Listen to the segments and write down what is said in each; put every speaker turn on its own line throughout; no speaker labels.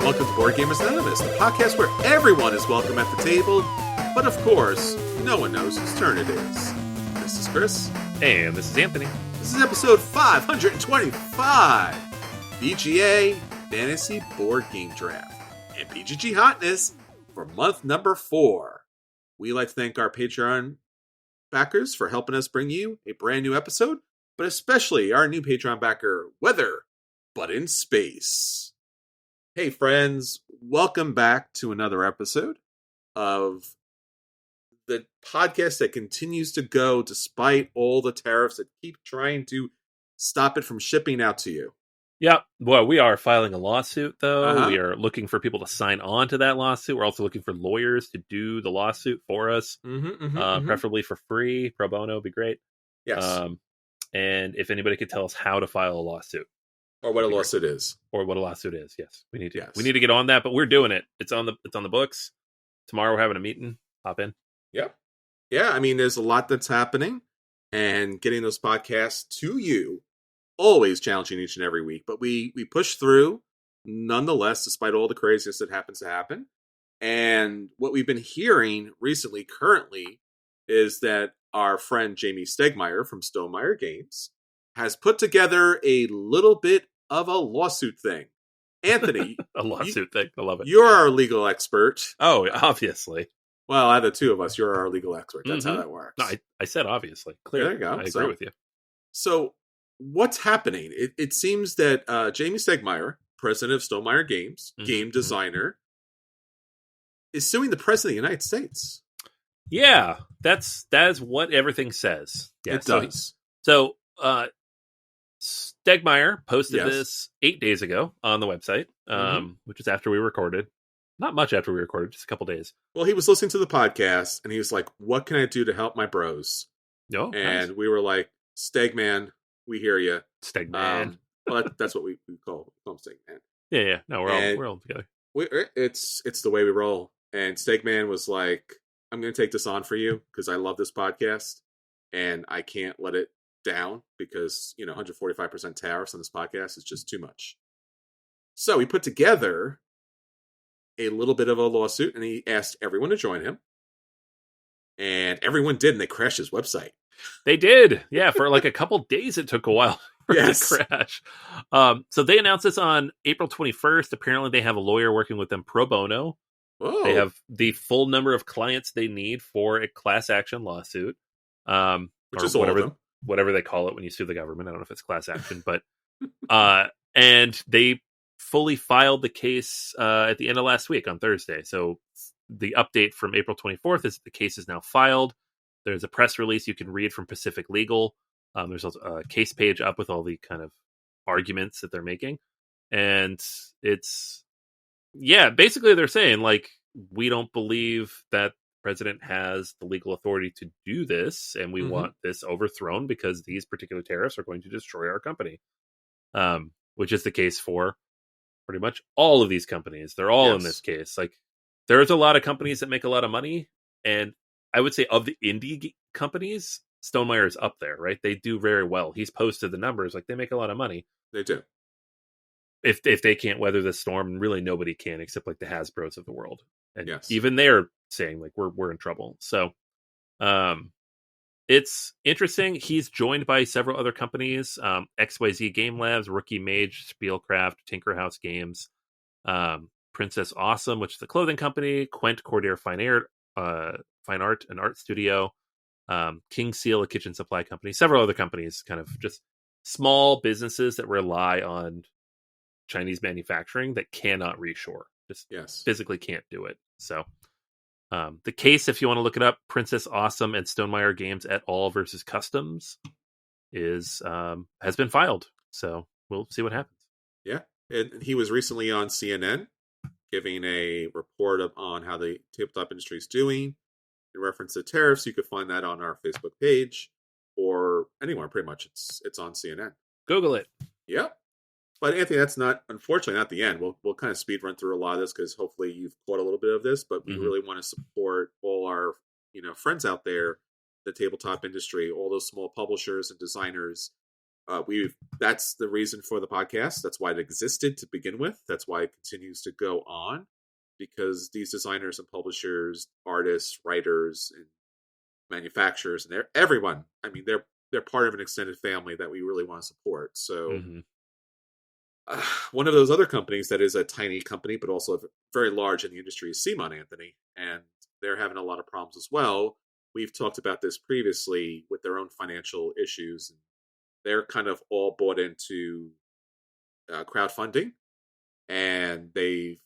welcome to Board Gamers Anonymous, the podcast where everyone is welcome at the table, but of course, no one knows whose turn it is. This is Chris.
And this is Anthony.
This is episode 525, BGA Fantasy Board Game Draft, and BGG Hotness for month number 4. We like to thank our Patreon backers for helping us bring you a brand new episode, but especially our new Patreon backer, Weather But in Space. Hey friends, welcome back to another episode of the podcast that continues to go despite all the tariffs that keep trying to stop it from shipping out to you.
Yeah, well, we are filing a lawsuit, though.
Uh-huh.
We are looking for people to sign on to that lawsuit. We're also looking for lawyers to do the lawsuit for us, preferably for free. Pro bono would be great.
Yes.
And if anybody could tell us how to file a lawsuit.
Or what a lawsuit is.
Or what a lawsuit is, yes. We need to
Yes.
we need to get on that, but we're doing it. It's on the books. Tomorrow we're having a meeting. Hop in.
Yep. Yeah, I mean, there's a lot that's happening, and getting those podcasts to you, always challenging each and every week. But we push through, nonetheless, despite all the craziness that happens to happen. And what we've been hearing recently, currently, is that our friend Jamie Stegmaier from Stonemaier Games has put together a little bit of a lawsuit thing. Anthony.
A lawsuit thing. I love it.
You're our legal expert.
Oh, obviously.
Well, out of the two of us, you're our legal expert. That's how that works.
No, I said obviously. Clearly.
There you go.
I agree with you.
So, what's happening? It seems that Jamie Stegmaier, president of Stonemaier Games, game designer, is suing the president of the United States.
Yeah, that is what everything says. Yeah,
it does.
So, Stegmaier posted this 8 days ago on the website, which is after we recorded. Not much after we recorded, just a couple days.
Well, he was listening to the podcast, and he was like, what can I do to help my bros?
Oh,
and
nice.
we were like, Stegman, we hear you.
Stegman.
Well, that's what we call him, Stegman.
Yeah. No, we're all together.
It's the way we roll. And Stegman was like, I'm going to take this on for you because I love this podcast, and I can't let it down because 145% tariffs on this podcast is just too much. So he put together a little bit of a lawsuit, and he asked everyone to join him, and everyone did, and they crashed his website.
They did, yeah. For like a couple days, it took a while for it to crash. So they announced this on April 21st. Apparently, they have a lawyer working with them pro bono.
Whoa.
They have the full number of clients they need for a class action lawsuit,
which is
whatever they call it when you sue the government. I don't know if it's class action, but and they fully filed the case at the end of last week on Thursday. So the update from April 24th is the case is now filed. There's a press release you can read from Pacific Legal. There's also a case page up with all the kind of arguments that they're making. And it's, basically they're saying, like, we don't believe that the president has the legal authority to do this, and we want this overthrown because these particular tariffs are going to destroy our company. Which is the case for pretty much all of these companies. They're all in this case. Like, there's a lot of companies that make a lot of money, and I would say of the indie companies, Stonemaier is up there, right? They do very well. He's posted the numbers, like, they make a lot of money.
They do.
If they can't weather the storm, really nobody can, except like the Hasbros of the world. And even they're saying, like, we're in trouble. So it's interesting. He's joined by several other companies, XYZ Game Labs, Rookie Mage, Spielcraft, Tinkerhouse Games, Princess Awesome, which is the clothing company, Quent Cordair Fine Art, an art studio, King Seal, a kitchen supply company, several other companies, kind of just small businesses that rely on Chinese manufacturing that cannot reshore. Just physically can't do it. So the case, if you want to look it up, Princess Awesome and Stonemaier Games et al. Versus Customs has been filed. So we'll see what happens.
Yeah. And he was recently on CNN giving a report on how the tabletop industry is doing. In reference to tariffs, you could find that on our Facebook page or anywhere pretty much. It's on CNN.
Google it.
Yep. But Anthony, that's unfortunately not the end. We'll kind of speed run through a lot of this because hopefully you've caught a little bit of this, but we really want to support all our friends out there, the tabletop industry, all those small publishers and designers That's the reason for the podcast. That's why it existed to begin with. That's why it continues to go on, because these designers and publishers, artists, writers, and manufacturers, and everyone. I mean, they're part of an extended family that we really want to support. So,
Mm-hmm.
one of those other companies that is a tiny company, but also very large in the industry, is Simon, Anthony, and they're having a lot of problems as well. We've talked about this previously with their own financial issues. They're kind of all bought into crowdfunding, and they've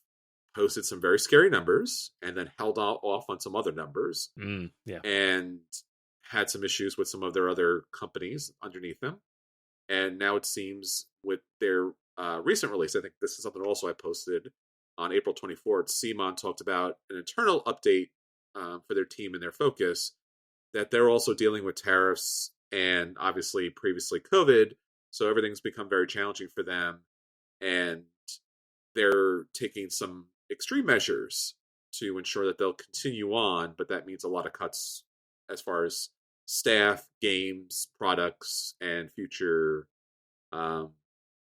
posted some very scary numbers and then held off on some other numbers,
Yeah.
and had some issues with some of their other companies underneath them. And now it seems with their recent release, I think this is something also I posted on April 24th, Simon talked about an internal update for their team and their focus, that they're also dealing with tariffs and obviously previously COVID. So everything's become very challenging for them. And they're taking some extreme measures to ensure that they'll continue on. But that means a lot of cuts as far as staff, games, products, and future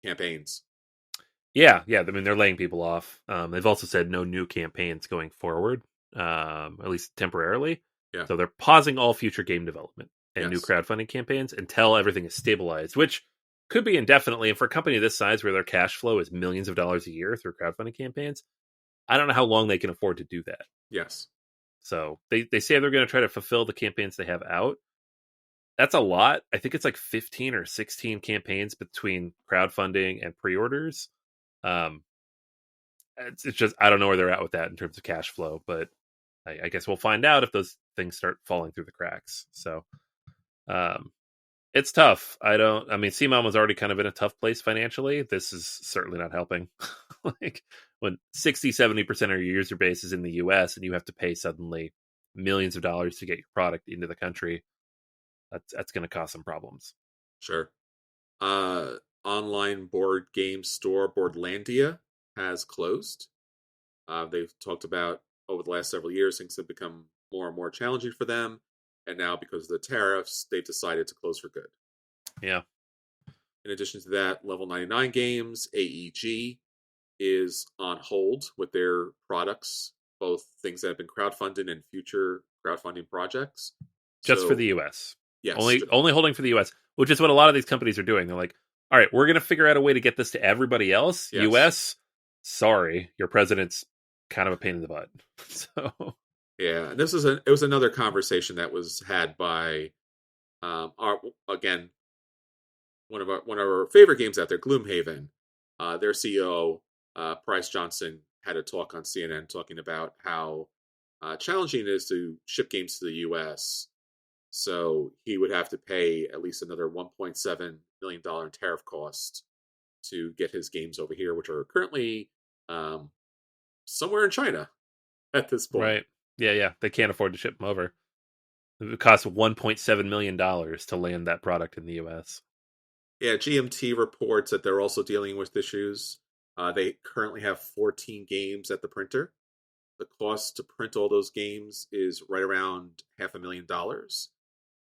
campaigns.
Yeah. I mean, they're laying people off. They've also said no new campaigns going forward, at least temporarily.
Yeah.
So they're pausing all future game development and new
Yes.
crowdfunding campaigns until everything is stabilized, which could be indefinitely. And for a company this size, where their cash flow is millions of dollars a year through crowdfunding campaigns, I don't know how long they can afford to do that.
Yes.
So they say they're going to try to fulfill the campaigns they have out. That's a lot. I think it's like 15 or 16 campaigns between crowdfunding and pre-orders. It's just, I don't know where they're at with that in terms of cash flow, but I guess we'll find out if those things start falling through the cracks. So it's tough. I mean, CMON was already kind of in a tough place financially. This is certainly not helping. Like when 60-70% of your user base is in the US and you have to pay suddenly millions of dollars to get your product into the country, that's going to cause some problems.
Sure. Online board game store Boardlandia has closed. They've talked about over the last several years, things have become more and more challenging for them. And now, because of the tariffs, they've decided to close for good.
Yeah.
In addition to that, Level 99 Games, AEG, is on hold with their products, both things that have been crowdfunded and future crowdfunding projects.
Just for the US.
Yes.
Only holding for the US, which is what a lot of these companies are doing. They're like, all right, we're going to figure out a way to get this to everybody else.
Yes.
US, sorry, your president's kind of a pain in the butt. So
yeah, and it was another conversation that was had by one of our favorite games out there, Gloomhaven. Their CEO Price Johnson had a talk on CNN talking about how challenging it is to ship games to the U.S. So he would have to pay at least another $1.7 million in tariff cost to get his games over here, which are currently somewhere in China at this point.
Right. Yeah. They can't afford to ship them over. It would cost $1.7 million to land that product in the U.S.
Yeah, GMT reports that they're also dealing with issues. They currently have 14 games at the printer. The cost to print all those games is right around $500,000.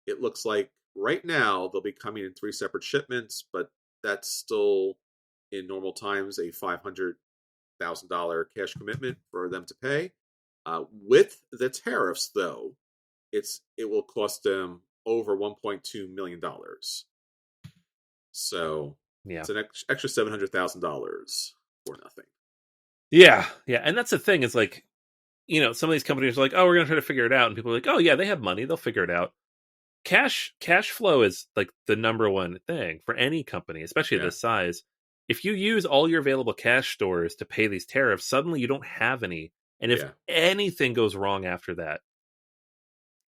It looks like right now they'll be coming in 3 separate shipments, but that's still, in normal times, a $500,000 cash commitment for them to pay. With the tariffs, though, it will cost them over $1.2 million. So
yeah,
it's an extra $700,000 for nothing.
Yeah, and that's the thing is like, some of these companies are like, oh, we're going to try to figure it out, and people are like, oh yeah, they have money, they'll figure it out. Cash flow is like the number one thing for any company, especially this size. If you use all your available cash stores to pay these tariffs, suddenly you don't have any. And if anything goes wrong after that,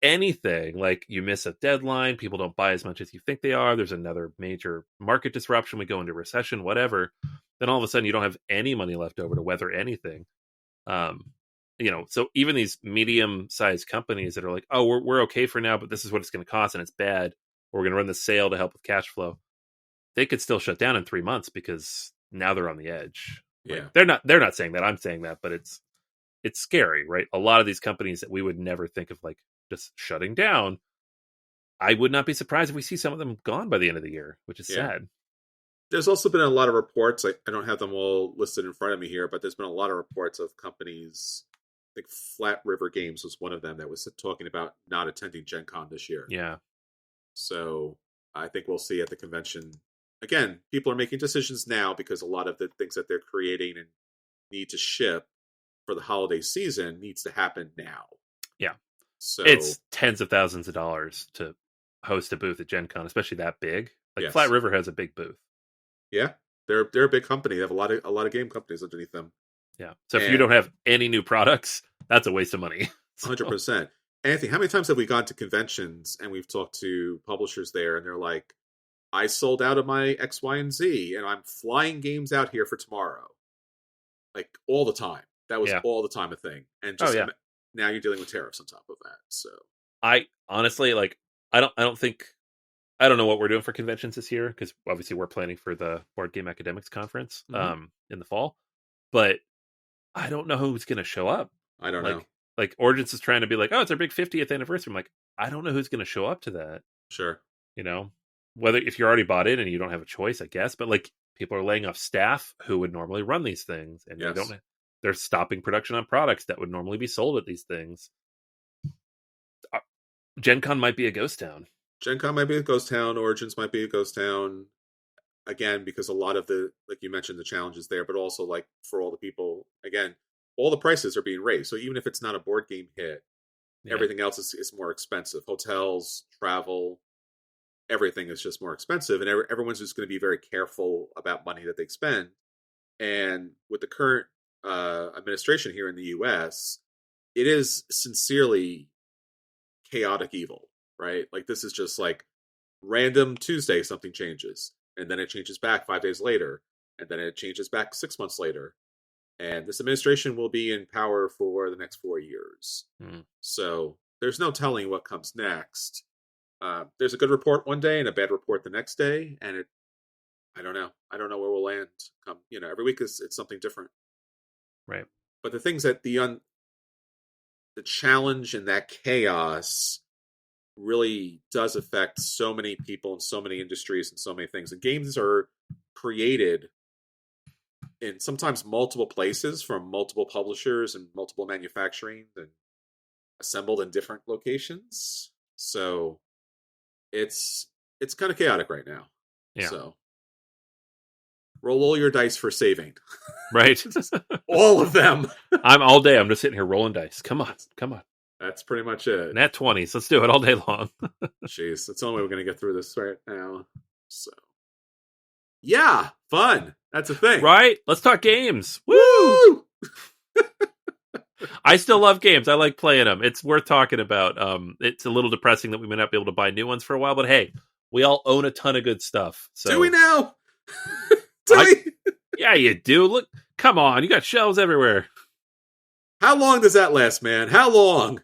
anything, like you miss a deadline, people don't buy as much as you think they are, there's another major market disruption, we go into recession, whatever, then all of a sudden you don't have any money left over to weather anything. So even these medium-sized companies that are like, oh, we're okay for now, but this is what it's going to cost and it's bad, or we're going to run the sale to help with cash flow, they could still shut down in 3 months because now they're on the edge.
Yeah.
Like, they're not saying that, I'm saying that, but it's scary, right? A lot of these companies that we would never think of like just shutting down I would not be surprised if we see some of them gone by the end of the year, which is sad.
There's also been a lot of reports. I don't have them all listed in front of me here, but there's been a lot of reports of companies. I think Flat River Games was one of them that was talking about not attending Gen Con this year.
Yeah.
So I think we'll see at the convention. Again, people are making decisions now because a lot of the things that they're creating and need to ship for the holiday season needs to happen now.
Yeah.
So
it's tens of thousands of dollars to host a booth at Gen Con, especially that big. Like
Yes.
Flat River has a big booth.
Yeah. They're a big company. They have a lot of game companies underneath them.
Yeah. So if you don't have any new products, that's a waste of money.
100%. Anthony, how many times have we gone to conventions and we've talked to publishers there and they're like, I sold out of my X, Y, and Z and I'm flying games out here for tomorrow. Like all the time. That was all the time a thing. And just now you're dealing with tariffs on top of that. So
I honestly I don't know what we're doing for conventions this year because obviously we're planning for the Board Game Academics Conference in the fall. But I don't know who's going to show up.
I don't know.
Like Origins is trying to be like, oh, it's our big 50th anniversary. I'm like, I don't know who's going to show up to that.
Sure.
You know, whether if you're already bought in and you don't have a choice, I guess. But like people are laying off staff who would normally run these things, and they're stopping production on products that would normally be sold at these things. Gen Con might be a ghost town.
Gen Con might be a ghost town. Origins might be a ghost town. Again, because a lot of the, like you mentioned, the challenges there, but also like for all the people, again, all the prices are being raised. So even if it's not a board game hit, everything else is more expensive. Hotels, travel, everything is just more expensive. And everyone's just going to be very careful about money that they spend. And with the current administration here in the U.S., it is sincerely chaotic evil, right? Like this is just like random Tuesday, something changes. And then it changes back 5 days later. And then it changes back 6 months later. And this administration will be in power for the next 4 years. So there's no telling what comes next. There's a good report one day and a bad report the next day. And I don't know. I don't know where we'll land. Every week it's something different.
Right.
But the things that the challenge and that chaos really does affect so many people and so many industries and so many things. And games are created in sometimes multiple places from multiple publishers and multiple manufacturing and assembled in different locations. So it's kind of chaotic right now.
Yeah.
So roll all your dice for saving.
Right.
All of them.
I'm all day. I'm just sitting here rolling dice. Come on.
That's pretty much it.
Nat 20s. Let's do it all day long.
Jeez, that's the only way we're going to get through this right now. So, yeah, fun. That's a thing.
Right? Let's talk games. Woo! I still love games. I like playing them. It's worth talking about. It's a little depressing that we may not be able to buy new ones for a while, but hey, we all own a ton of good stuff. So.
Do we now?
Yeah, you do. Look, come on. You got shelves everywhere.
How long does that last, man? How long?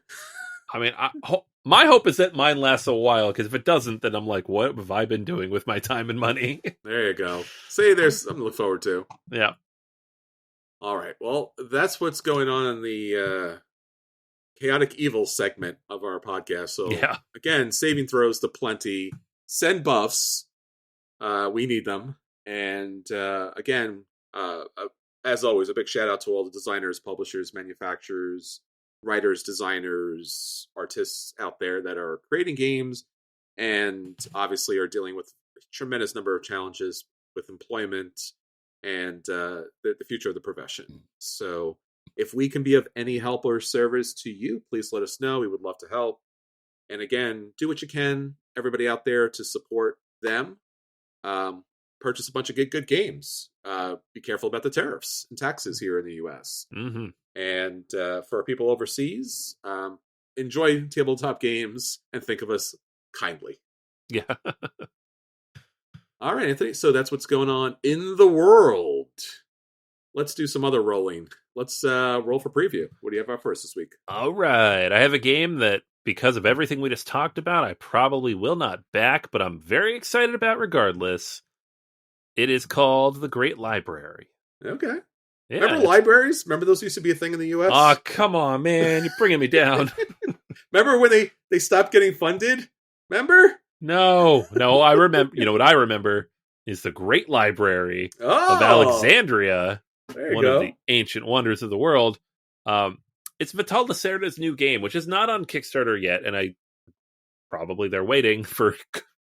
I mean, my hope is that mine lasts a while, because if it doesn't, then I'm like, what have I been doing with my time and money?
There you go. See, there's something to look forward to.
Yeah.
All right. Well, that's what's going on in the chaotic evil segment of our podcast. So, again, saving throws to plenty. Send buffs. We need them. And again, as always, a big shout out to all the designers, publishers, manufacturers, writers, designers, artists out there that are creating games and obviously are dealing with a tremendous number of challenges with employment and the future of the profession. So if we can be of any help or service to you, please let us know. We would love to help. And again, do what you can, everybody out there, to support them. Purchase a bunch of good games. Be careful about the tariffs and taxes here in the U.S.
Mm-hmm.
And for our people overseas, enjoy tabletop games and think of us kindly.
Yeah.
All right, Anthony. So that's what's going on in the world. Let's do some other rolling. Let's roll for preview. What do you have out for us this week?
All right. I have a game that, because of everything we just talked about, I probably will not back, but I'm very excited about regardless. It is called The Great Library.
Okay.
Yeah,
Remember libraries? Remember those used to be a thing in the U.S.?
Oh, come on, man. You're bringing me down.
Remember when they stopped getting funded? Remember?
No, I remember. You know what I remember is the Great Library of
Oh,
Alexandria,
there you
one of the
go.
ancient wonders of the world. Um, it's Vital Lacerda's new game, which is not on Kickstarter yet, and I probably they're waiting for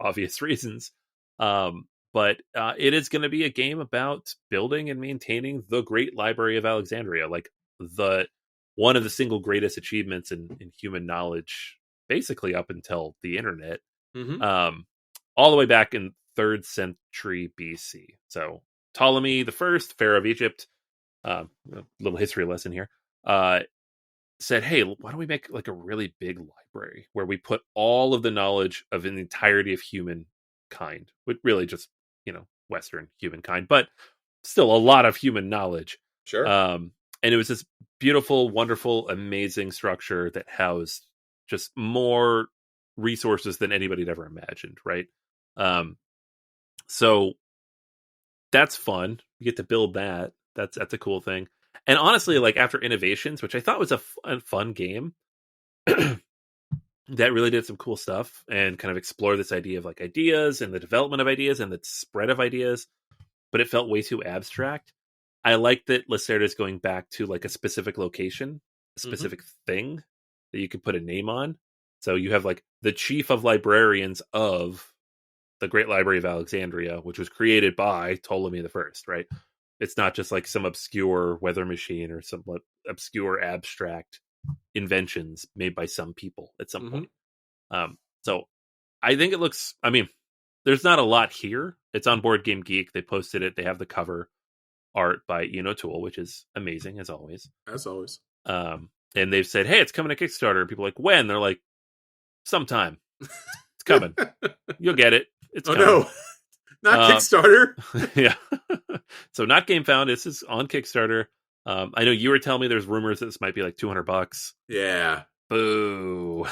obvious reasons. But it is going to be a game about building and maintaining the Great Library of Alexandria, like the one of the single greatest achievements in human knowledge, basically up until the internet,
Mm-hmm.
um, all the way back in third century BC. So Ptolemy the First, Pharaoh of Egypt, a little history lesson here. Said, "Hey, why don't we make like a really big library where we put all of the knowledge of an entirety of humankind, with really just Western humankind, but still a lot of human knowledge."
Sure.
Um, and it was this beautiful, wonderful, amazing structure that housed just more resources than anybody had ever imagined. Right. Um, so that's fun. You get to build that. That's a cool thing. And honestly, like after Innovations, which I thought was a fun game, that really did some cool stuff and kind of explore this idea of like ideas and the development of ideas and the spread of ideas, but it felt way too abstract. I like that Lacerda is going back to like a specific location, a
Mm-hmm.
specific thing that you can put a name on. So you have like the chief of librarians of the Great Library of Alexandria, which was created by Ptolemy the First, right? It's not just like some obscure weather machine or some obscure abstract inventions made by some people at some
Mm-hmm.
point. So I think it looks. I mean, there's not a lot here. It's on Board Game Geek. They posted it. They have the cover art by Ian O'Toole, which is amazing as always.
As always.
And they've said, "Hey, it's coming to Kickstarter." And people are like, "When?" They're like, "Sometime. It's coming. You'll get it. It's
Oh
coming."
no, not
Uh,
Kickstarter.
yeah. So not Game Found. This is on Kickstarter. I know you were telling me there's rumors that this might be like $200.
Yeah.
Boo.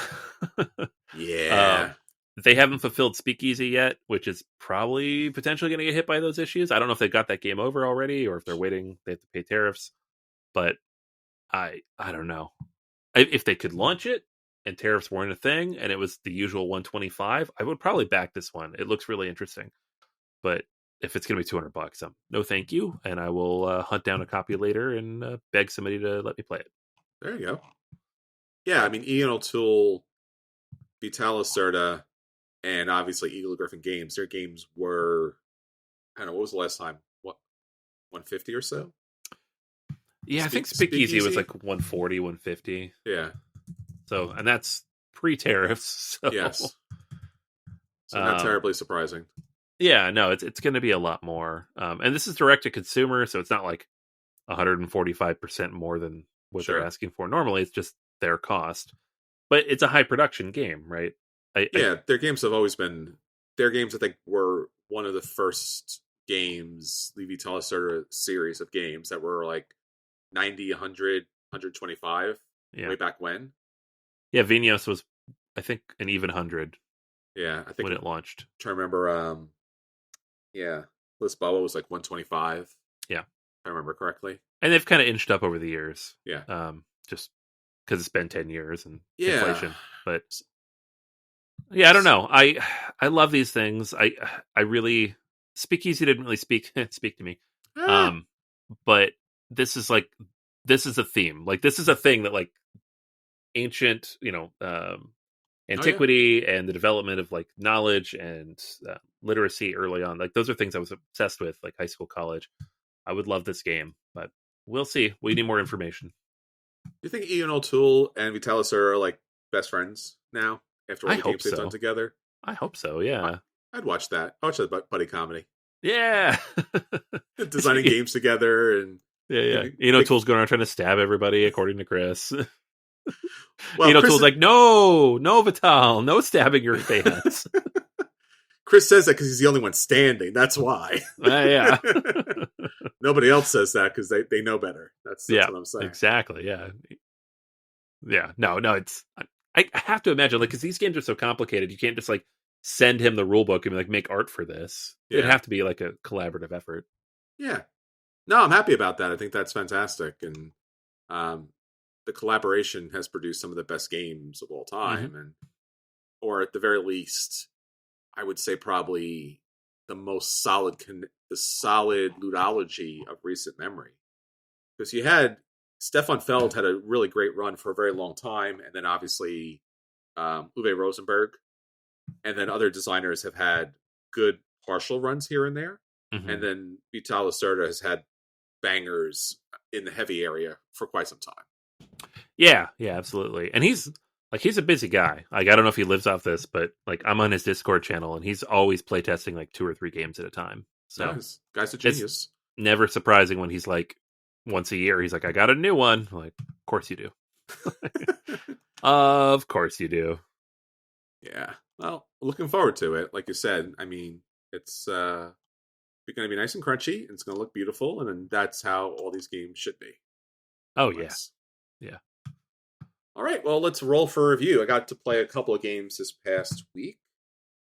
Yeah.
They haven't fulfilled Speakeasy yet, which is probably potentially going to get hit by those issues. I don't know if they got that game over already or if they're waiting. They have to pay tariffs, but I don't know. If they could launch it and tariffs weren't a thing and it was the usual 125, I would probably back this one. It looks really interesting. But if it's going to be $200, no thank you, and I will hunt down a copy later and beg somebody to let me play it.
There you go. Yeah, I mean, Ian O'Toole, Vitalis Serta, and obviously Eagle Griffin Games. Their games were, I don't know, what was the last time? What, 150 or so?
Yeah, I think Speakeasy was
Speakeasy?
like 140, 150.
Yeah.
So, and that's pre-tariffs. So,
Yes. So not
um,
terribly surprising.
yeah, no, it's going to be a lot more. And this is direct to consumer, so it's not like 145% more than what they're
Sure.
asking for. Normally, it's just their cost, but it's a high production game, right?
Yeah, their games have always been. Their games, I think, were one of the first games, the Vitalis Serta series of games that were like 90, 100, 125
yeah,
way back when.
yeah. Vinos was, I think, an even 100
Yeah, I think
when
I'm
it launched.
trying to remember. Yeah, Lisboa was like 125.
Yeah,
If I remember correctly.
and they've kind of inched up over the years.
Yeah.
Just because it's been 10 years and
Yeah.
inflation. But yeah, I don't know. I love these things. I really Speakeasy didn't really speak to me.
Ah,
Um, but this is like this is a theme. Like this is a thing that like ancient,
oh yeah.
antiquity and the development of like knowledge and literacy early on. Like those are things I was obsessed with, like high school, college. I would love this game, but we'll see. We need more information.
Do you think Ian O'Toole and Vitalis are like best friends now after all
I
the
hope
games they've done
so.
together?
I hope so.
I,
Yeah.
I'd watch that. I'd watch that buddy comedy.
Yeah.
Designing games together and
Yeah.
maybe make.
Tool's going around trying to stab everybody, according to Chris.
Well,
Tool's like, no, no, Vital, no stabbing your fans.
Chris says that because he's the only one standing. That's why.
Yeah.
Nobody else says that because they know better. That's
Yeah,
what I'm saying.
exactly. Yeah. Yeah. No, it's, I have to imagine, like, because these games are so complicated, you can't just, like, send him the rule book and be like, make art for this. It'd
Yeah.
have to be, like, a collaborative effort.
Yeah. No, I'm happy about that. I think that's fantastic. And the collaboration has produced some of the best games of all time. And or at the very least, I would say probably the most solid, the solid ludology of recent memory. Because you had Stefan Feld had a really great run for a very long time, and then obviously Uwe Rosenberg, and then other designers have had good partial runs here and there, and
Mm-hmm.
then Vital Lacerda has had bangers in the heavy area for quite some time.
Yeah, absolutely. And he's a busy guy. Like I don't know if he lives off this, but like I'm on his Discord channel and he's always playtesting like 2 or 3 games at a time. So
Nice, guy's a
it's
genius.
never surprising when he's like once a year he's like, I got a new one. I'm like, of course you do. Of course you do.
Yeah, well, looking forward to it. Like you said, I mean, it's going to be nice and crunchy, and it's going to look beautiful, and then that's how all these games should be.
Oh yeah.
Nice.
Yeah.
All right, well, let's roll for review. I got to play a couple of games this past week.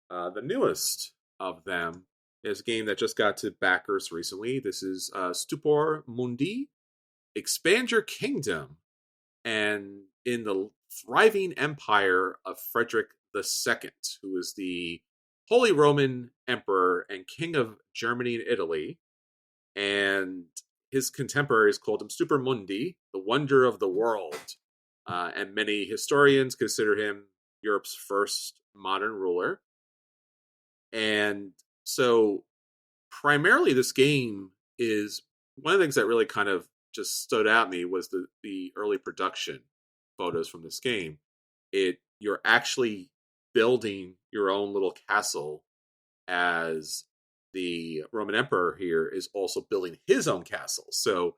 The newest of them is a game that just got to backers recently. This is Stupor Mundi. Expand your kingdom. And in the thriving empire of Frederick II, who is the Holy Roman Emperor and King of Germany and Italy, and his contemporaries called him Stupor Mundi, the wonder of the world. And many historians consider him Europe's first modern ruler. And so, primarily, this game is one of the things that really kind of just stood out me was the early production photos from this game. You're actually building your own little castle as the Roman Emperor here is also building his own castle. So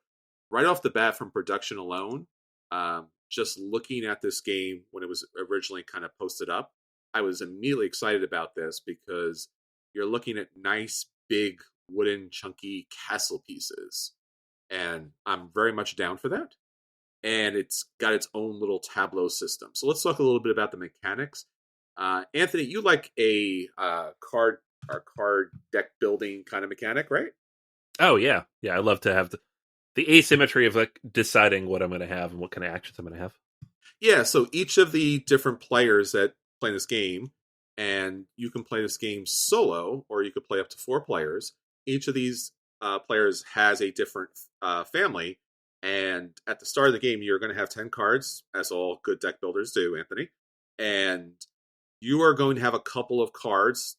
right off the bat from production alone, just looking at this game when it was originally kind of posted up, I was immediately excited about this because you're looking at nice, big, wooden, chunky castle pieces. And I'm very much down for that. And it's got its own little tableau system. So let's talk a little bit about the mechanics. Anthony, you like a card deck building kind of mechanic, right?
Oh yeah. Yeah, I love to have the asymmetry of like deciding what I'm going to have and what kind of actions I'm going to have.
Yeah, so each of the different players that play this game, and you can play this game solo, or you could play up to 4 players. Each of these players has a different family, and at the start of the game, you're going to have 10 cards, as all good deck builders do, Anthony. And you are going to have a couple of cards,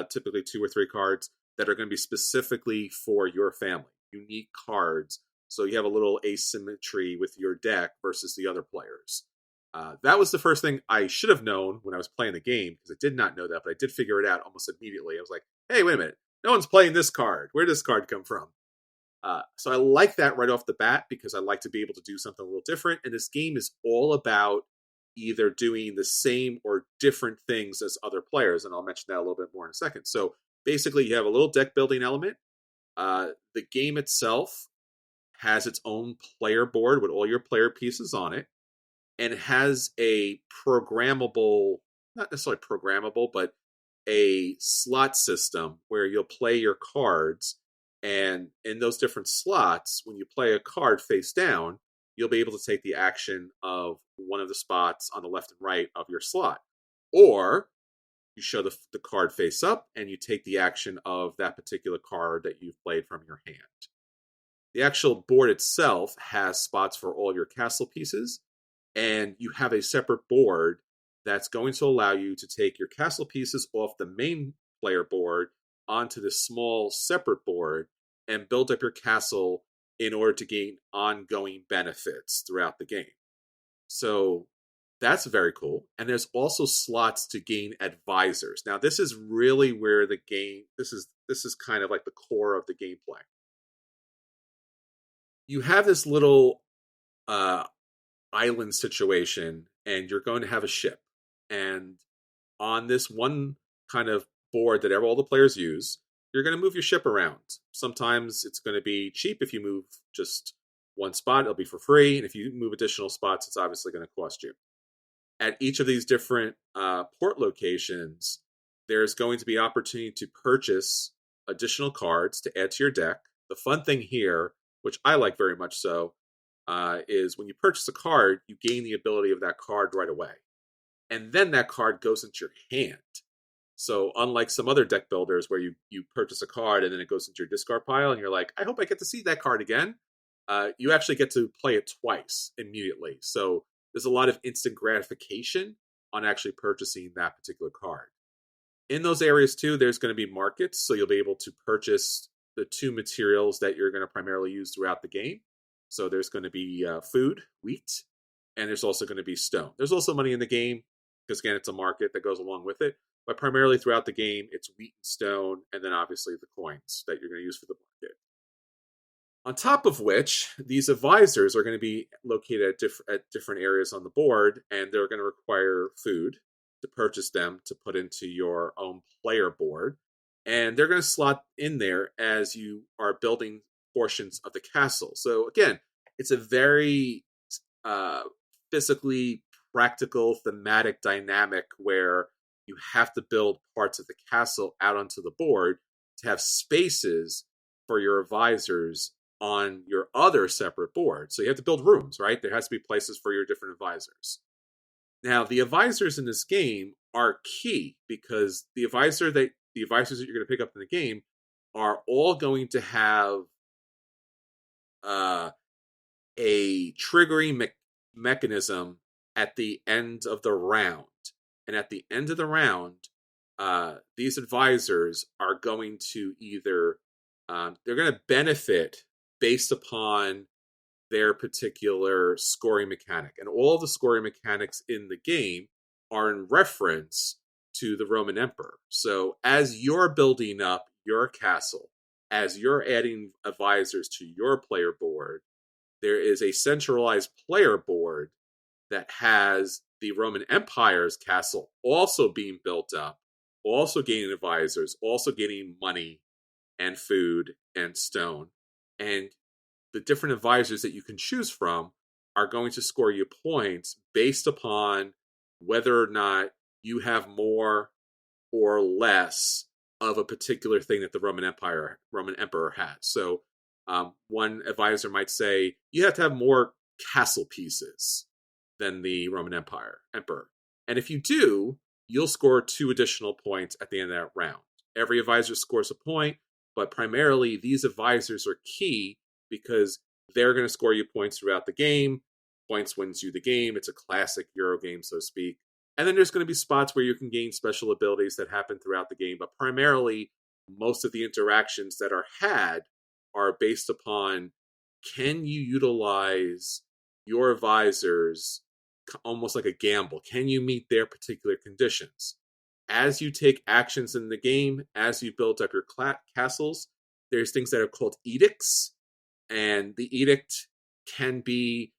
typically 2 or 3 cards, that are going to be specifically for your family, unique cards. So you have a little asymmetry with your deck versus the other players. That was the first thing I should have known when I was playing the game, because I did not know that, but I did figure it out almost immediately. I was like, hey, wait a minute. No one's playing this card. Where did this card come from? So I like that right off the bat because I like to be able to do something a little different. And this game is all about either doing the same or different things as other players. And I'll mention that a little bit more in a second. So basically, you have a little deck building element. The game itself has its own player board with all your player pieces on it, and has a programmable, not necessarily programmable, but a slot system where you'll play your cards. And in those different slots, when you play a card face down, you'll be able to take the action of one of the spots on the left and right of your slot. Or you show the card face up and you take the action of that particular card that you've played from your hand. The actual board itself has spots for all your castle pieces, and you have a separate board that's going to allow you to take your castle pieces off the main player board onto this small separate board and build up your castle in order to gain ongoing benefits throughout the game. So that's very cool. And there's also slots to gain advisors. Now, this is really where the game, this is kind of like the core of the gameplay. You have this little island situation, and you're going to have a ship. And on this one kind of board that all the players use, you're going to move your ship around. Sometimes it's going to be cheap if you move just one spot, it'll be for free. And if you move additional spots, it's obviously going to cost you. At each of these different port locations, there's going to be opportunity to purchase additional cards to add to your deck. The fun thing here, which I like very much so, is when you purchase a card, you gain the ability of that card right away. and then that card goes into your hand. So unlike some other deck builders where you purchase a card and then it goes into your discard pile and you're like, I hope I get to see that card again. You actually get to play it twice immediately. So there's a lot of instant gratification on actually purchasing that particular card. In those areas too, there's going to be markets, so you'll be able to purchase the two materials that you're going to primarily use throughout the game. So there's going to be food, wheat, and there's also going to be stone. There's also money in the game, because again, it's a market that goes along with it. But primarily throughout the game, it's wheat and stone, and then obviously the coins that you're going to use for the market. On top of which, these advisors are going to be located at different areas on the board, and they're going to require food to purchase them to put into your own player board. And they're going to slot in there as you are building portions of the castle. So again, it's a very physically practical, thematic dynamic where you have to build parts of the castle out onto the board to have spaces for your advisors on your other separate board. So you have to build rooms, right? There has to be places for your different advisors. Now, the advisors in this game are key because the advisors that you're going to pick up in the game are all going to have a triggering mechanism at the end of the round. And at the end of the round, these advisors are going to either they're going to benefit based upon their particular scoring mechanic. And all the scoring mechanics in the game are in reference to the Roman Emperor. So as you're building up your castle, as you're adding advisors to your player board, there is a centralized player board that has the Roman Empire's castle also being built up, also gaining advisors, also getting money and food and stone. And the different advisors that you can choose from are going to score you points based upon whether or not you have more or less of a particular thing that the Roman Emperor has. So one advisor might say, you have to have more castle pieces than the Roman Emperor. And if you do, you'll score 2 additional points at the end of that round. Every advisor scores a point, but primarily these advisors are key because they're going to score you points throughout the game. Points wins you the game. It's a classic Euro game, so to speak. And then there's going to be spots where you can gain special abilities that happen throughout the game. But primarily, most of the interactions that are had are based upon, can you utilize your advisors almost like a gamble? Can you meet their particular conditions? As you take actions in the game, as you build up your castles, there's things that are called edicts. And the edict can be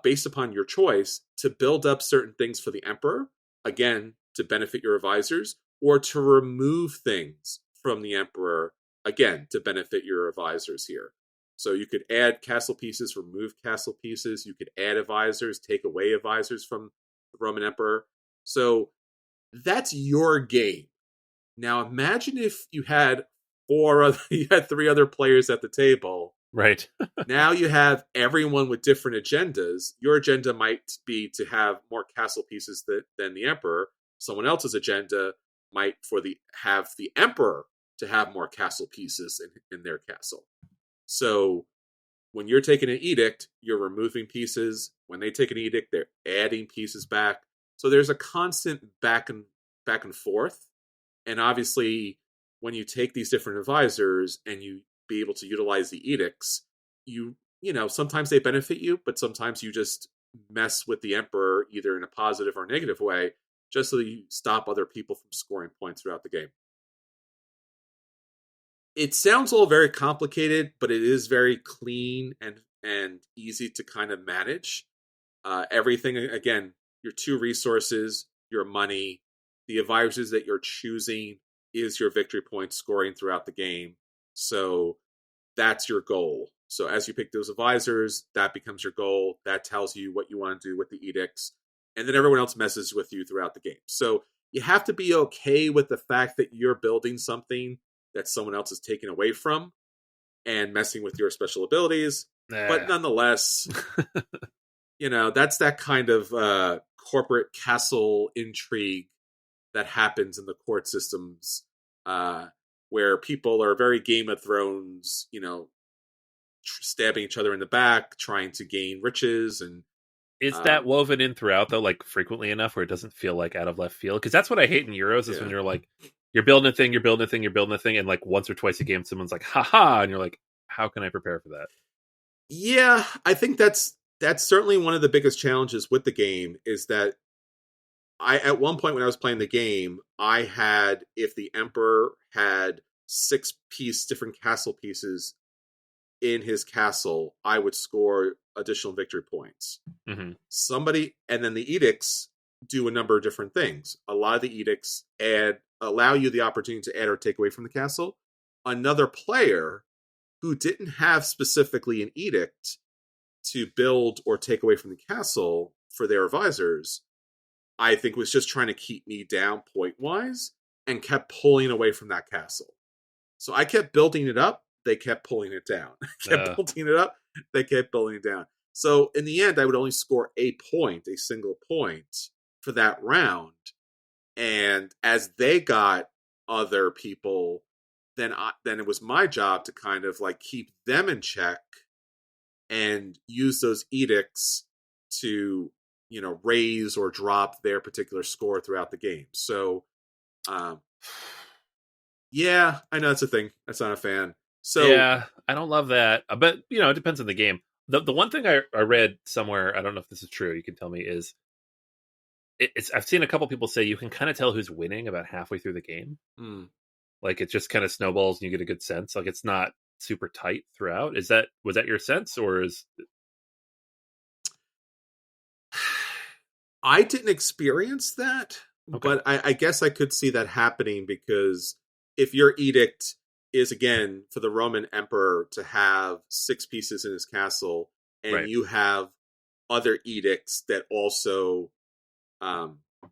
based upon your choice to build up certain things for the emperor, again, to benefit your advisors, or to remove things from the emperor, again, to benefit your advisors here. So you could add castle pieces, remove castle pieces. You could add advisors, take away advisors from the Roman emperor. So that's your game. Now imagine if you had 3 other players at the table.
Right.
Now you have everyone with different agendas. Your agenda might be to have more castle pieces than the emperor. Someone else's agenda might have the emperor to have more castle pieces in their castle. So when you're taking an edict, you're removing pieces. When they take an edict, they're adding pieces back. So there's a constant back and forth. And obviously, when you take these different advisors and you be able to utilize the edicts, you know, sometimes they benefit you, but sometimes you just mess with the emperor either in a positive or negative way, just so that you stop other people from scoring points throughout the game. It sounds all very complicated, but it is very clean and easy to kind of manage. Everything, again, your 2 resources, your money, the advisors that you're choosing is your victory point scoring throughout the game. So that's your goal. So as you pick those advisors, that becomes your goal. That tells you what you want to do with the edicts. And then everyone else messes with you throughout the game. So you have to be okay with the fact that you're building something that someone else is taking away from and messing with your special abilities. But nonetheless, you know, that's that kind of corporate castle intrigue that happens in the court systems, where people are very Game of Thrones, stabbing each other in the back, trying to gain riches, and
Is that woven in throughout though, like frequently enough where it doesn't feel like out of left field? Because that's what I hate in Euros is when you're like, you're building a thing, and like once or twice a game, someone's like, haha, and you're like, how can I prepare for that?
Yeah, I think that's certainly one of the biggest challenges with the game is that at one point when I was playing the game, I had, if the Emperor had 6-piece different castle pieces in his castle, I would score additional victory points.
Mm-hmm.
And then the edicts do a number of different things. A lot of the edicts allow you the opportunity to add or take away from the castle. Another player who didn't have specifically an edict to build or take away from the castle for their advisors, I think was just trying to keep me down point-wise and kept pulling away from that castle. So I kept building it up, they kept pulling it down. Building it up, they kept building it down. So in the end, I would only score a single point for that round. And as they got other people, then it was my job to kind of like keep them in check and use those edicts to, raise or drop their particular score throughout the game. So, yeah, I know that's a thing. That's not a fan. So
yeah, I don't love that, but it depends on the game. The one thing I read somewhere, I don't know if this is true, you can tell me, is I've seen a couple people say you can kind of tell who's winning about halfway through the game. Like it just kind of snowballs and you get a good sense. Like it's not super tight throughout. Was that your sense, or is?
I didn't experience that,
okay.
But I guess I could see that happening because if your edict is, again, for the Roman emperor to have 6 pieces in his castle, and you have other edicts that also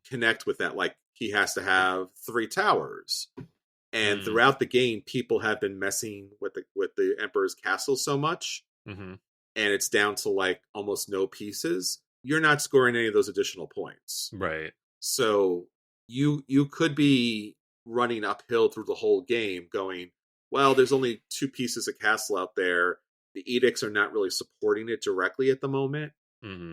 connect with that, like he has to have 3 towers. And throughout the game, people have been messing with the emperor's castle so much, and it's down to like almost no pieces. You're not scoring any of those additional points.
Right.
So you could be running uphill through the whole game going, well, there's only 2 pieces of castle out there. The edicts are not really supporting it directly at the moment.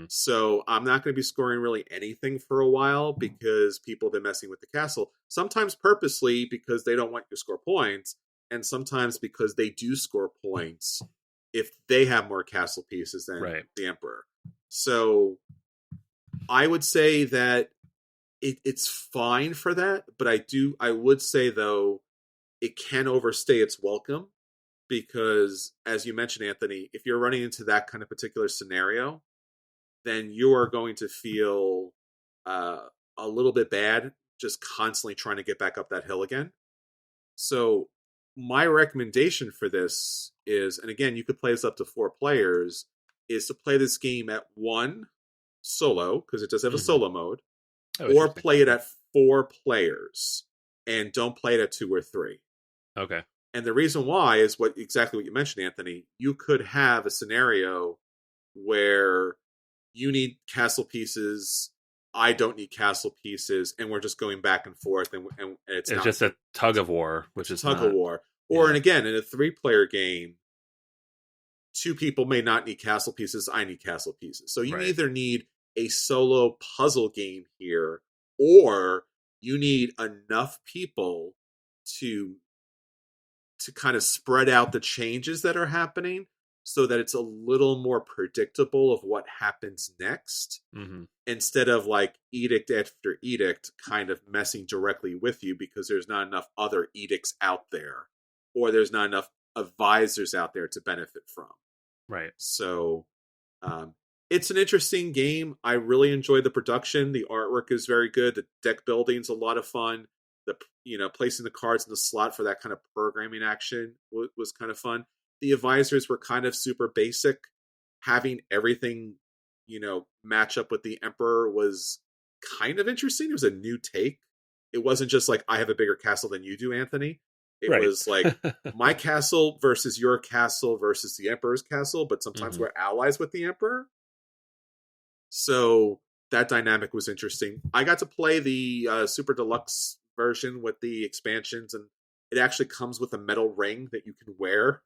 So I'm not going to be scoring really anything for a while because people have been messing with the castle. Sometimes purposely because they don't want you to score points, and sometimes because they do score points if they have more castle pieces than the emperor. So I would say that it's fine for that, but I would say though it can overstay its welcome because, as you mentioned, Anthony, if you're running into that kind of particular scenario, then you are going to feel a little bit bad just constantly trying to get back up that hill again. So my recommendation for this is, and again, you could play this up to 4 players, is to play this game at 1 solo, because it does have a solo mode, or play it at 4 players, and don't play it at 2 or 3.
Okay.
And the reason why is exactly what you mentioned, Anthony. You could have a scenario where you need castle pieces, I don't need castle pieces, and we're just going back and forth, and it's
just a tug of war, which is
tug of war. Or, and again, in a 3-player game, 2 people may not need castle pieces, I need castle pieces. So you either need a solo puzzle game here, or you need enough people to kind of spread out the changes that are happening so that it's a little more predictable of what happens next, instead of like edict after edict kind of messing directly with you because there's not enough other edicts out there, or there's not enough advisors out there to benefit from.
Right.
So it's an interesting game. I really enjoy the production. The artwork is very good. The deck building's a lot of fun. Placing the cards in the slot for that kind of programming action was kind of fun. The advisors were kind of super basic. Having everything, match up with the emperor was kind of interesting. It was a new take. It wasn't just like, I have a bigger castle than you do, Anthony. It was like my castle versus your castle versus the emperor's castle, but sometimes we're allies with the emperor. So that dynamic was interesting. I got to play the Super Deluxe version with the expansions, and it actually comes with a metal ring that you can wear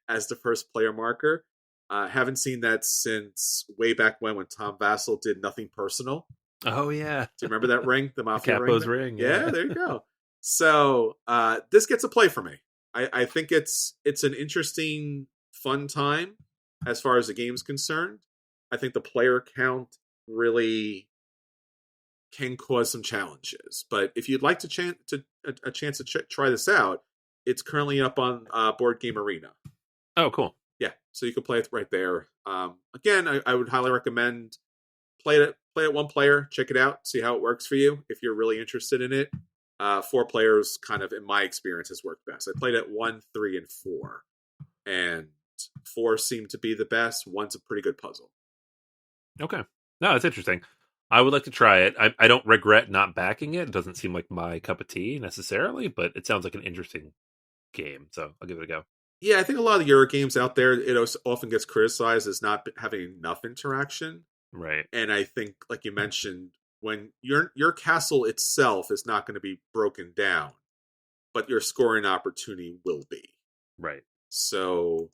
as the first player marker. Haven't seen that since way back when Tom Vassell did Nothing Personal.
Oh yeah,
do you remember that ring, the Mafia
Capo's
ring?
ring?
Yeah, there you go. So this gets a play for me. I think it's an interesting, fun time as far as the game's concerned. I think the player count really can cause some challenges, but if you'd like a chance to try this out, it's currently up on Board Game Arena.
Oh, cool.
Yeah, so you can play it right there. Again, I would highly recommend play it one player, check it out, see how it works for you if you're really interested in it. 4 players, kind of in my experience, has worked best. I played it 1, 3, and 4, and 4 seemed to be the best. 1's a pretty good puzzle.
Okay, no, that's interesting. I would like to try it. I don't regret not backing it. It doesn't seem like my cup of tea necessarily, but it sounds like an interesting game, so I'll give it a go.
Yeah, I think a lot of the Euro games out there, it often gets criticized as not having enough interaction.
Right.
And I think, like you mentioned, when your castle itself is not going to be broken down, but your scoring opportunity will be.
Right.
So,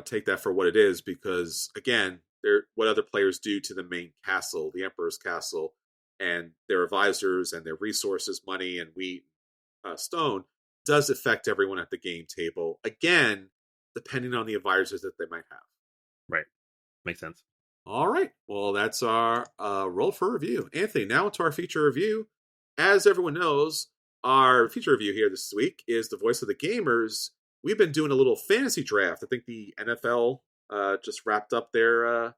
take that for what it is, because again, what other players do to the main castle, the Emperor's castle, and their advisors and their resources, money and wheat, stone, does affect everyone at the game table. Again, depending on the advisors that they might have.
Right. Makes sense.
All right. Well, that's our roll for review. Anthony, now into our feature review. As everyone knows, our feature review here this week is the voice of the gamers. We've been doing a little fantasy draft. I think the NFL just wrapped up their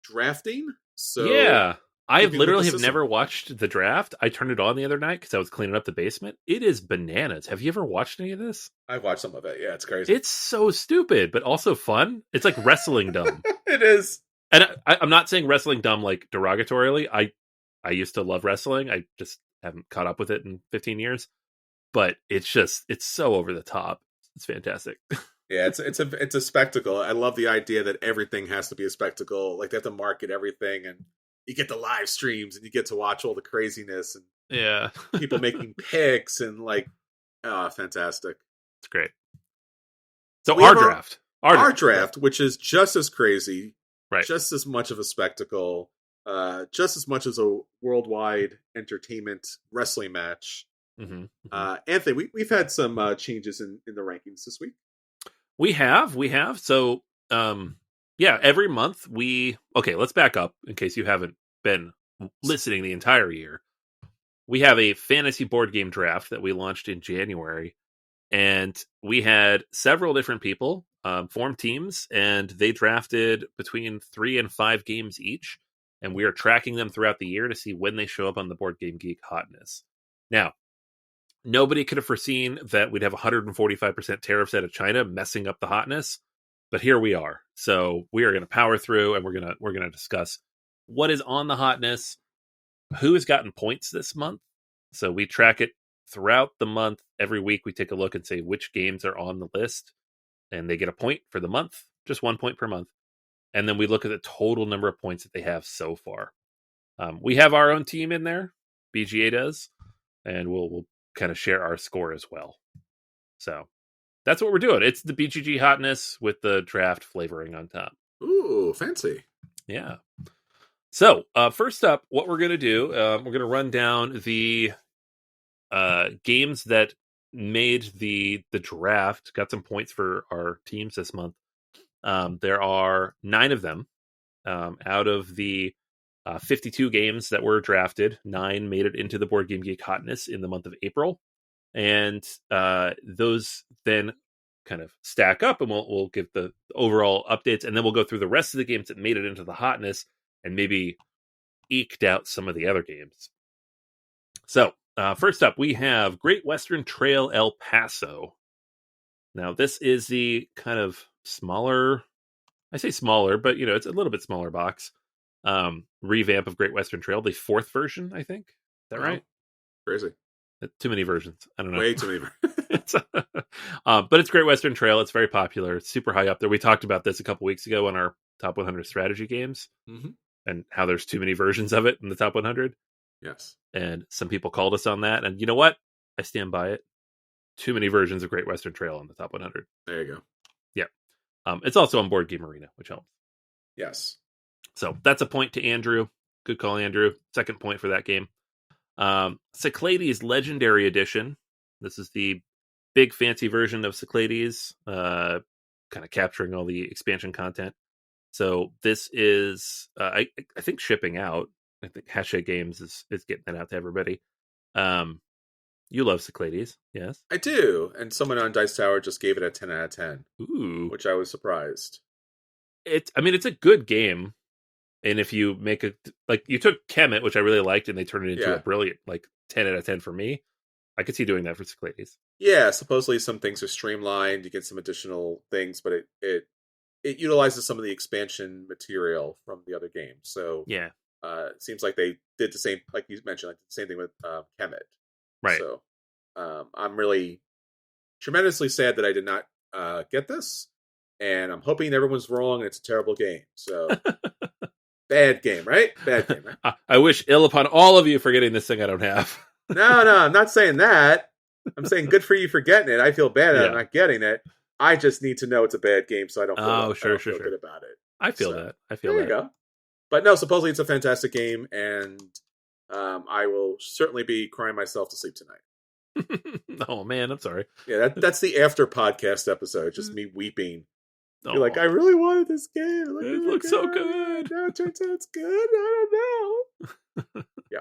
drafting. So
yeah, I literally have
system.
never watched the draft. I turned it on the other night because I was cleaning up the basement. It is bananas. Have you ever watched any of this?
I've watched some of it. Yeah, it's crazy.
It's so stupid, but also fun. It's like wrestling dumb.
It is.
And I'm not saying wrestling dumb like derogatorily. I used to love wrestling. I just haven't caught up with it in 15 years. But it's so over the top. It's fantastic.
Yeah, it's a spectacle. I love the idea that everything has to be a spectacle. Like they have to market everything, and you get the live streams, and you get to watch all the craziness, and
yeah,
people making picks, and fantastic.
It's great. So our
draft, which is just as crazy,
right?
Just as much of a spectacle, just as much as a worldwide entertainment wrestling match.
Mm-hmm. Mm-hmm.
Anthony, we've had some changes in the rankings this week.
We have. So, every month let's back up in case you haven't been listening the entire year. We have a fantasy board game draft that we launched in January, and we had several different people form teams, and they drafted between 3 and 5 games each, and we are tracking them throughout the year to see when they show up on the Board Game Geek Hotness. Now, nobody could have foreseen that we'd have 145% tariffs out of China messing up the hotness, but here we are. So we are going to power through, and we're going to discuss what is on the hotness, who has gotten points this month. So we track it throughout the month. Every week we take a look and say which games are on the list, and they get a point for the month, just 1 point per month. And then we look at the total number of points that they have so far. We have our own team in there, BGA does, and we'll kind of share our score as well. So that's what we're doing. It's the BGG Hotness with the draft flavoring on top.
Ooh, fancy.
Yeah. So first up, what we're going to do, we're going to run down the games that made the draft, got some points for our teams this month. There are 9 of them. Out of the 52 games that were drafted, 9 made it into the Board Game Geek Hotness in the month of April. And those then kind of stack up, and we'll give the overall updates, and then we'll go through the rest of the games that made it into the hotness and maybe eked out some of the other games. So first up, we have Great Western Trail El Paso. Now, this is the kind of smaller, I say smaller, but it's a little bit smaller box. Revamp of Great Western Trail, the 4th version, I think. Is that right?
Crazy.
Too many versions. I don't know.
Way too many
versions. But it's Great Western Trail. It's very popular. It's super high up there. We talked about this a couple weeks ago on our top 100 strategy games.
Mm-hmm.
and how there's too many versions of it in the top 100.
Yes.
And some people called us on that. And you know what? I stand by it. Too many versions of Great Western Trail in the top 100.
There you go.
Yeah. It's also on Board Game Arena, which helps.
Yes.
So that's a point to Andrew. Good call, Andrew. Second point for that game. Cyclades Legendary Edition. This is the big fancy version of Cyclades, kind of capturing all the expansion content. So this is, I think, shipping out. I think Hachette Games is getting that out to everybody. You love Cyclades, yes?
I do. And someone on Dice Tower just gave it a 10 out of 10.
Ooh.
Which I was surprised.
It's a good game. And if you make you took Kemet, which I really liked, and they turned it into a brilliant, 10 out of 10 for me. I could see doing that for Cyclades.
Yeah, supposedly some things are streamlined. You get some additional things, but it utilizes some of the expansion material from the other games. So
yeah,
it seems like they did the same, like you mentioned, the same thing with Kemet.
Right.
So I'm really tremendously sad that I did not get this, and I'm hoping everyone's wrong and it's a terrible game. So bad game, right? Bad game, right?
I wish ill upon all of you for getting this thing I don't have.
No, I'm not saying that. I'm saying good for you for getting it. I feel bad that I'm not getting it. I just need to know it's a bad game so I don't feel, feel good about it.
I feel that. I feel that.
There you go. But no, supposedly it's a fantastic game, and I will certainly be crying myself to sleep tonight.
Oh, man, I'm sorry.
Yeah, that's the after podcast episode, just me weeping. You're like, I really wanted this game.
It looks so good.
Now it turns out it's good. I don't know. Yeah.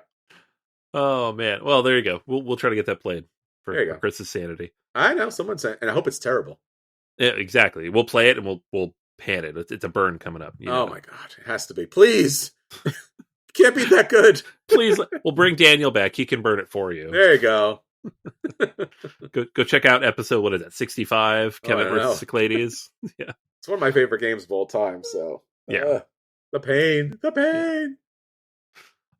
Oh, man. Well, there you go. We'll try to get that played for Chris's sanity.
I know. Someone said, and I hope it's terrible.
Yeah, exactly. We'll play it and we'll pan it. It's a burn coming up.
Oh my God. It has to be. Please. Can't be that good.
Please. We'll bring Daniel back. He can burn it for you.
There you go.
Go check out episode, what is that, 65? Kemet versus Cyclades. Yeah.
It's one of my favorite games of all time. So,
yeah.
The pain. Yeah.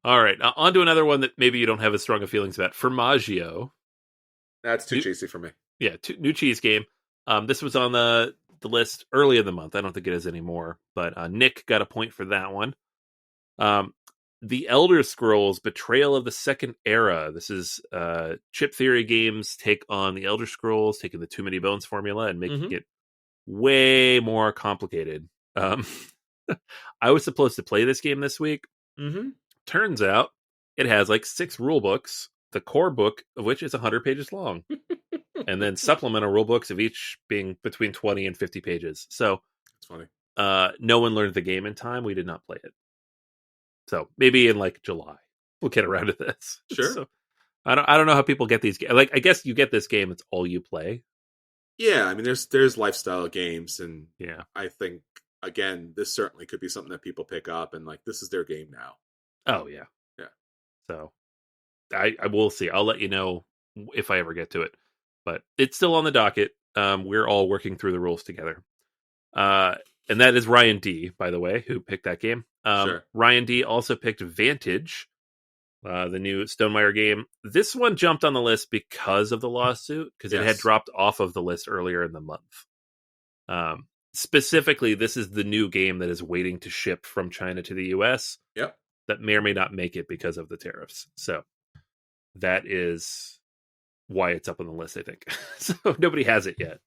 All right. On to another one that maybe you don't have as strong of feelings about. Formaggio.
That's too cheesy for me.
Yeah. New cheese game. This was on the list early in the month. I don't think it is anymore, but Nick got a point for that one. The Elder Scrolls Betrayal of the Second Era. This is Chip Theory Games take on the Elder Scrolls, taking the Too Many Bones formula and making it way more complicated. I was supposed to play this game this week.
Mm-hmm.
Turns out it has 6 rule books, the core book of which is 100 pages long. And then supplemental rule books of each being between 20 and 50 pages. So
it's funny.
No one learned the game in time. We did not play it. So maybe in July we'll get around to this.
Sure.
So I don't know how people get these games. I guess you get this game, it's all you play.
Yeah, I mean there's lifestyle games, and
yeah,
I think again this certainly could be something that people pick up and this is their game now.
Oh yeah.
Yeah.
So I will see. I'll let you know if I ever get to it. But it's still on the docket. We're all working through the rules together. And that is Ryan D, by the way, who picked that game.
Sure.
Ryan D also picked Vantage, the new Stonemaier game. This one jumped on the list because of the lawsuit, because it had dropped off of the list earlier in the month. Specifically, this is the new game that is waiting to ship from China to the US.
Yep.
That may or may not make it because of the tariffs. So that is why it's up on the list, I think. So nobody has it yet.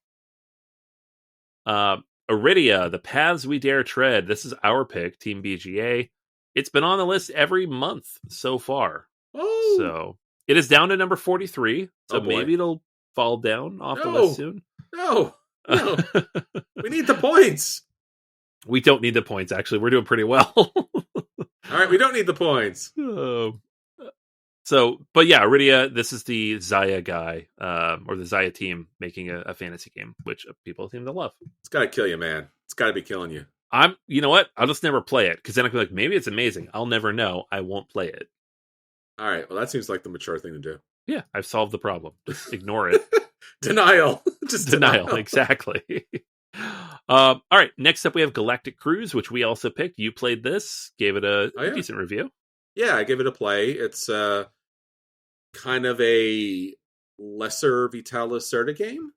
Iridia, The Paths We Dare Tread. This is our pick, Team BGA. It's been on the list every month so far.
Oh.
So it is down to number 43. So maybe it'll fall down off the list soon.
No. We need the points.
We don't need the points, actually. We're doing pretty well.
All right, we don't need the points.
So, but yeah, Iridia, this is the Zaya guy, or the Zaya team making a fantasy game, which people seem to love.
It's got to kill you, man. It's got to be killing you.
You know what? I'll just never play it, because then I'll be like, maybe it's amazing. I'll never know. I won't play it.
All right, well, that seems like the mature thing to do.
Yeah, I've solved the problem. Just ignore it.
Denial. Just
denial. Exactly. All right, next up we have Galactic Cruise, which we also picked. You played this, gave it a decent review.
Yeah, I gave it a play. It's kind of a lesser Vital Lacerda game,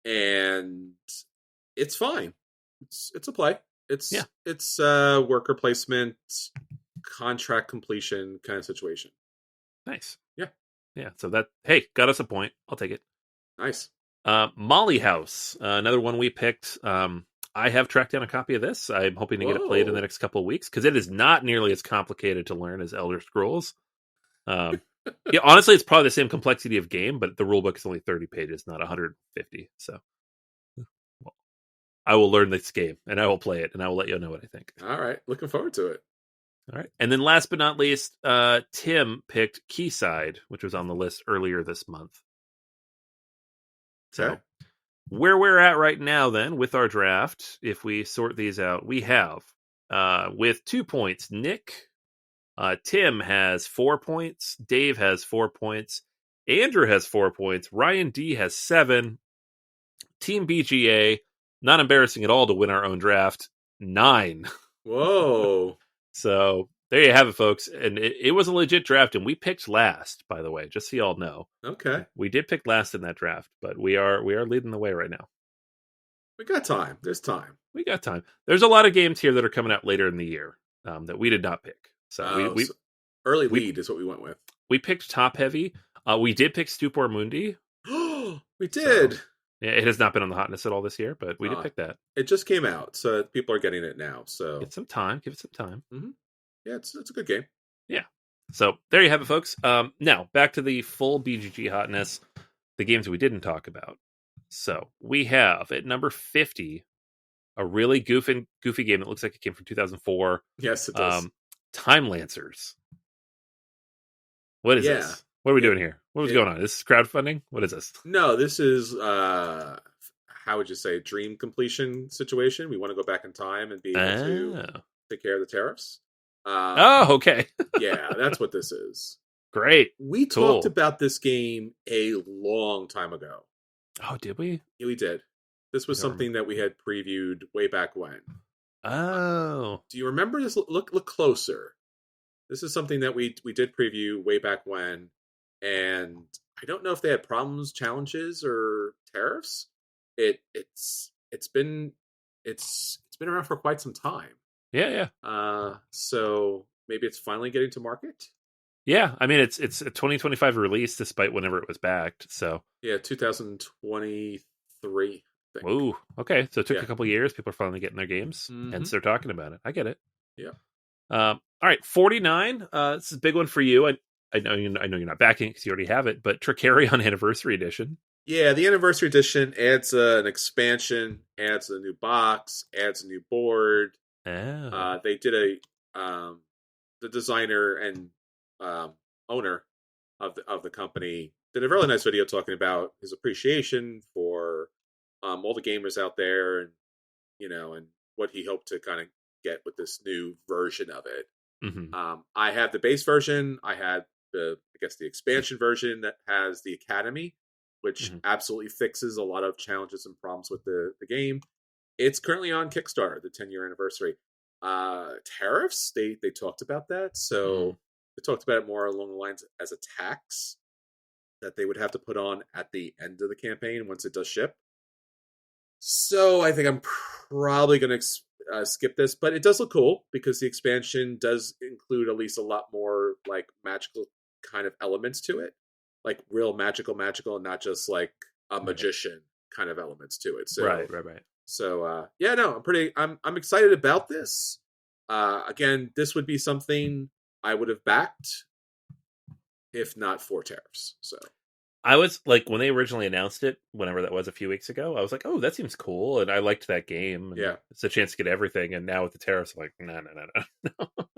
and it's fine. It's a play.
Yeah.
It's worker placement, contract completion kind of situation.
Nice.
Yeah.
Yeah. So that, hey, got us a point. I'll take it.
Nice.
Molly House, another one we picked. I have tracked down a copy of this. I'm hoping to get it played in the
Whoa.
next couple of weeks because it is not nearly as complicated to learn as Elder Scrolls. Yeah, honestly, it's probably the same complexity of game, but the rulebook is only 30 pages, not 150. So well, I will learn this game and I will play it and I will let you know what I think.
All right. Looking forward to it.
All right. And then last but not least, Tim picked Quayside, which was on the list earlier this month. So
Okay.
where we're at right now, then, with our draft, if we sort these out, we have with 2 points, Nick. Tim has 4 points. Dave has 4 points. Andrew has 4 points. Ryan D has 7. Team BGA, not embarrassing at all to win our own draft, 9.
Whoa.
So there you have it, folks. And it was a legit draft, and we picked last, by the way, just so y'all know.
Okay.
We did pick last in that draft, but we are leading the way right now.
We got time. There's time.
We got time. There's a lot of games here that are coming out later in the year that we did not pick. So
So early lead is what we went with.
We picked Top Heavy. We did pick Stupor Mundi.
We did.
So, yeah, it has not been on the hotness at all this year, but we did pick that.
It just came out, so people are getting it now. So
Give it some time.
Mm-hmm. Yeah, it's a good game.
Yeah. So there you have it, folks. Now back to the full BGG hotness, the games we didn't talk about. So we have at number 50 a really goofy game that looks like it came from 2004.
Yes, it does.
Time Lancers. What is this? What are we doing here? What was going on? This is crowdfunding? What is this?
No, this is how would you say, dream completion situation. We want to go back in time and be able to take care of the tariffs.
Okay.
Yeah, that's what this is.
Great.
We talked about this game a long time ago.
Oh, did we?
Yeah, we did. This was something that we had previewed way back when.
Oh.
Do you remember this? Look closer. This is something that we did preview way back when, and I don't know if they had problems, challenges, or tariffs. It's been around for quite some time.
Yeah.
So maybe it's finally getting to market.
Yeah, I mean it's a 2025 release, despite whenever it was backed. So
yeah, 2023.
Ooh, okay. So it took a couple years. People are finally getting their games, hence they're talking about it. I get it.
Yeah.
All right, 49. This is a big one for you. I know you're not backing it because you already have it, but Tricarion Anniversary Edition.
Yeah, the Anniversary Edition adds an expansion, adds a new box, adds a new board.
Oh.
They did the designer and owner of the company did a really nice video talking about his appreciation for all the gamers out there, and and what he hoped to kind of get with this new version of it.
Mm-hmm.
I have the base version. I had the expansion version that has the Academy, which absolutely fixes a lot of challenges and problems with the game. It's currently on Kickstarter, the 10-year anniversary. Tariffs, they talked about that. So they talked about it more along the lines as a tax that they would have to put on at the end of the campaign once it does ship. So I think I'm probably going to skip this, but it does look cool because the expansion does include at least a lot more like magical kind of elements to it, like real magical, and not just like a magician kind of elements to it. So
right.
So I'm excited about this. Again, this would be something I would have backed if not for tariffs. So
I was like, when they originally announced it, whenever that was a few weeks ago, I was like, oh, that seems cool. And I liked that game. And it's a chance to get everything. And now with the tariffs, I'm like, no.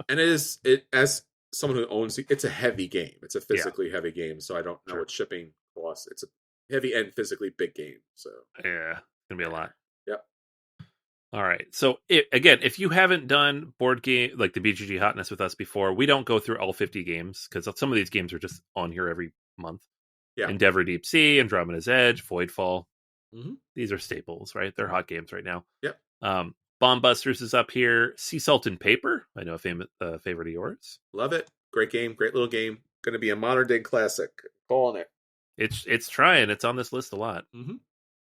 And it as someone who owns it, it's a heavy game. It's a physically heavy game. So I don't know what shipping costs. It's a heavy and physically big game. So
yeah, it's going to be a lot.
Yep.
All right. So again, if you haven't done board game like the BGG Hotness with us before, we don't go through all 50 games because some of these games are just on here every month. Yeah. Endeavor Deep Sea, Andromeda's Edge, Voidfall. Mm-hmm. These are staples, right? They're hot games right now.
Yep.
Bomb Busters is up here. Sea Salt and Paper. I know a favorite of yours.
Love it. Great game. Great little game. Going to be a modern day classic. Calling it.
It's trying. It's on this list a lot.
Mm-hmm.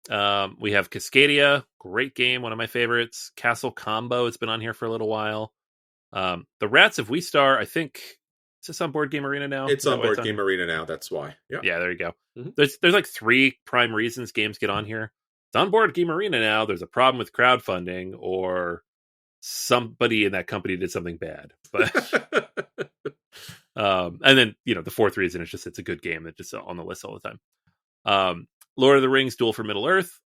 We have Cascadia, great game, one of my favorites. Castle Combo, it's been on here for a little while. The Rats of Weestar, I think, is this on Board Game Arena now?
It's
Is that
on
why
Board
on
Game
here?
Arena now. That's why. Yeah.
Yeah, there you go.
Mhm.
There's like 3 prime reasons games get on here. It's on Board Game Arena now. There's a problem with crowdfunding, or somebody in that company did something bad. But and then the 4th reason is just it's a good game that's just on the list all the time. Lord of the Rings: Duel for Middle Earth,